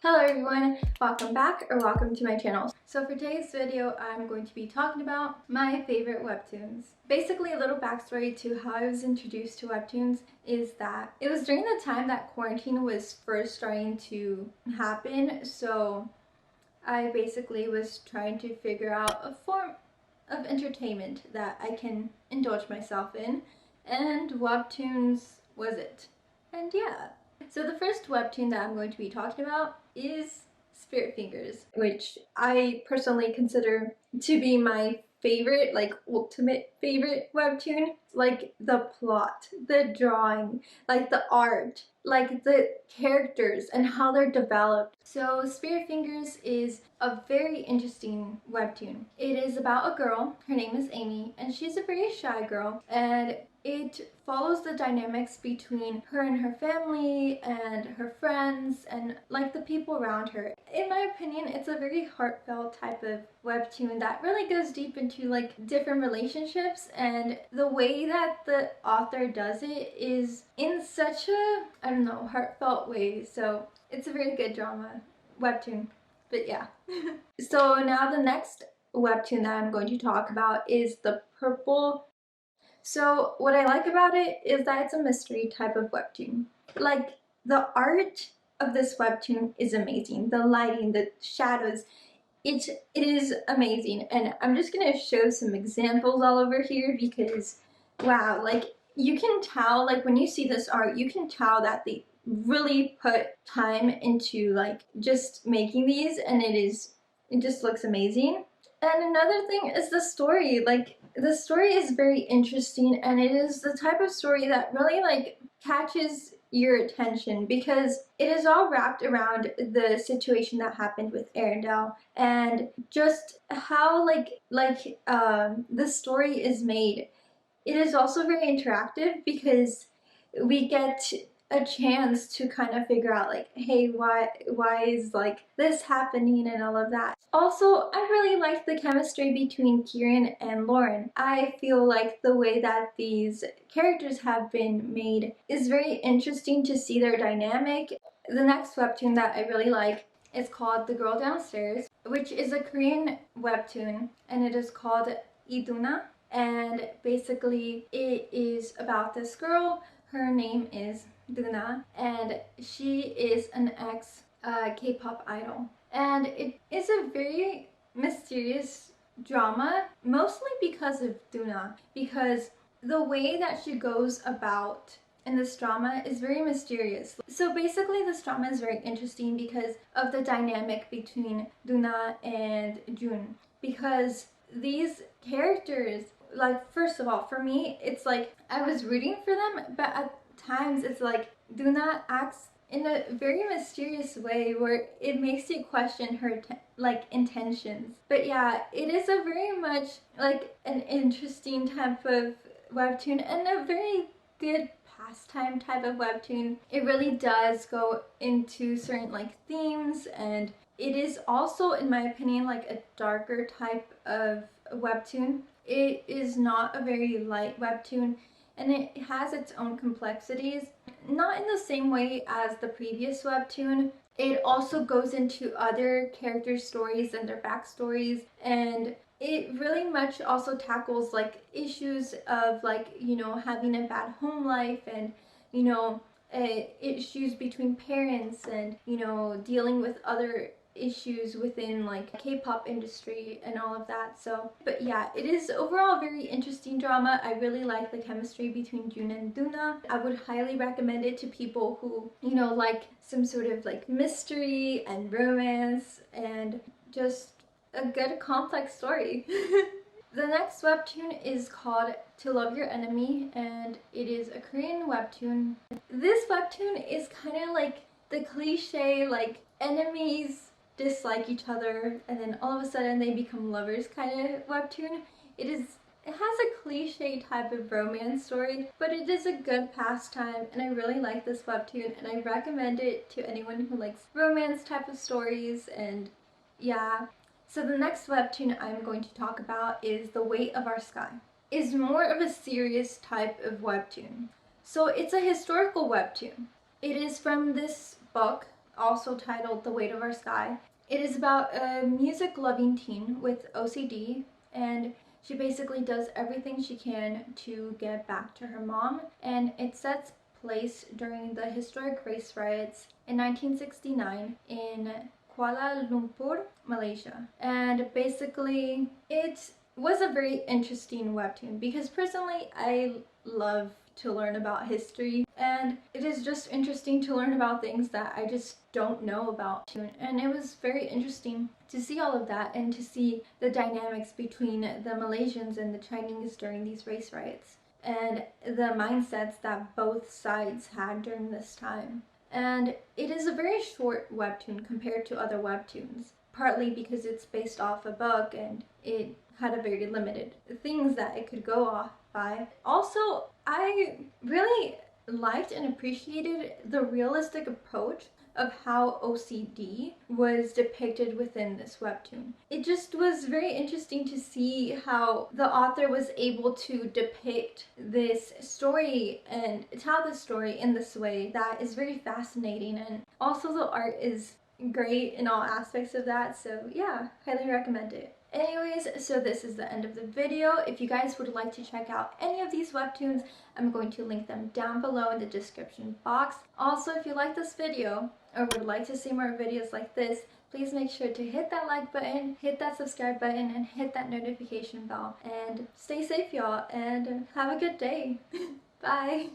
Hello everyone, welcome back or welcome to my channel. So for today's video, I'm going to be talking about my favorite webtoons. Basically, a little backstory to how I was introduced to webtoons is that it was during the time that quarantine was first starting to happen. So I basically was trying to figure out a form of entertainment that I can indulge myself in, and webtoons was it. And yeah. So the first webtoon that I'm going to be talking about is Spirit Fingers, which I personally consider to be my favorite, like ultimate favorite webtoon. Like the plot, the drawing, like the art, like the characters and how they're developed. So Spirit Fingers is a very interesting webtoon. It is about a girl, her name is Amy, and she's a very shy girl, and it follows the dynamics between her and her family and her friends and like the people around her. In my opinion, it's a very heartfelt type of webtoon that really goes deep into like different relationships, and the way that the author does it is in such a, I don't know, heartfelt way. So it's a very good drama webtoon. But yeah. So now the next webtoon that I'm going to talk about is The Purple. So what I like about it is that it's a mystery type of webtoon. Like, the art of this webtoon is amazing. The lighting, the shadows, it is amazing. And I'm just gonna show some examples all over here because, wow, like you can tell, like when you see this art, you can tell that they really put time into like just making these, and it just looks amazing. And another thing is the story. Like, the story is very interesting, and it is the type of story that really like catches your attention because it is all wrapped around the situation that happened with Arendelle and just how the story is made. It is also very interactive because we get a chance to kind of figure out like, hey, why is like this happening and all of that. Also, I really like the chemistry between Kieran and Lauren. I feel like the way that these characters have been made is very interesting to see their dynamic. The next webtoon that I really like is called The Girl Downstairs, which is a Korean webtoon, and it is called Iduna. And basically it is about this girl. Her name is Duna, and she is an ex K-pop idol. And it is a very mysterious drama, mostly because of Duna, because the way that she goes about in this drama is very mysterious. So basically this drama is very interesting because of the dynamic between Duna and Jun, because these characters, like, first of all, for me, it's like I was rooting for them, but at times it's like Duna acts in a very mysterious way where it makes you question her like intentions. But yeah, it is a very much like an interesting type of webtoon and a very good pastime type of webtoon. It really does go into certain like themes, and it is also, in my opinion, like a darker type of webtoon. It is not a very light webtoon, and it has its own complexities. Not in the same way as the previous webtoon. It also goes into other characters' stories and their backstories, and it really much also tackles like issues of like, you know, having a bad home life and, you know, issues between parents and, you know, dealing with other issues within like K-pop industry and all of that. So, but yeah, it is overall a very interesting drama. I really like the chemistry between Jun and Duna. I would highly recommend it to people who, you know, like some sort of like mystery and romance and just a good complex story. The next webtoon is called To Love Your Enemy, and it is a Korean webtoon. This webtoon is kind of like the cliche, like enemies dislike each other and then all of a sudden they become lovers kind of webtoon. It has a cliche type of romance story, but it is a good pastime, and I really like this webtoon, and I recommend it to anyone who likes romance type of stories. And yeah. So the next webtoon I'm going to talk about is The Weight of Our Sky. It's more of a serious type of webtoon. So it's a historical webtoon. It is from this book also titled The Weight of Our Sky. It is about a music-loving teen with OCD, and she basically does everything she can to get back to her mom, and it sets place during the historic race riots in 1969 in Kuala Lumpur, Malaysia. And basically, it was a very interesting webtoon because personally I love to learn about history, and it is just interesting to learn about things that I just don't know about. And it was very interesting to see all of that and to see the dynamics between the Malaysians and the Chinese during these race riots and the mindsets that both sides had during this time. And it is a very short webtoon compared to other webtoons, partly because it's based off a book and it had a very limited things that it could go off by. Also, I really liked and appreciated the realistic approach of how OCD was depicted within this webtoon. It just was very interesting to see how the author was able to depict this story and tell the story in this way that is very fascinating, and also the art is great in all aspects of that, so yeah, highly recommend it. Anyways, so this is the end of the video. If you guys would like to check out any of these webtoons, I'm going to link them down below in the description box. Also, if you like this video or would like to see more videos like this, please make sure to hit that like button, hit that subscribe button, and hit that notification bell. And stay safe, y'all, and have a good day. Bye!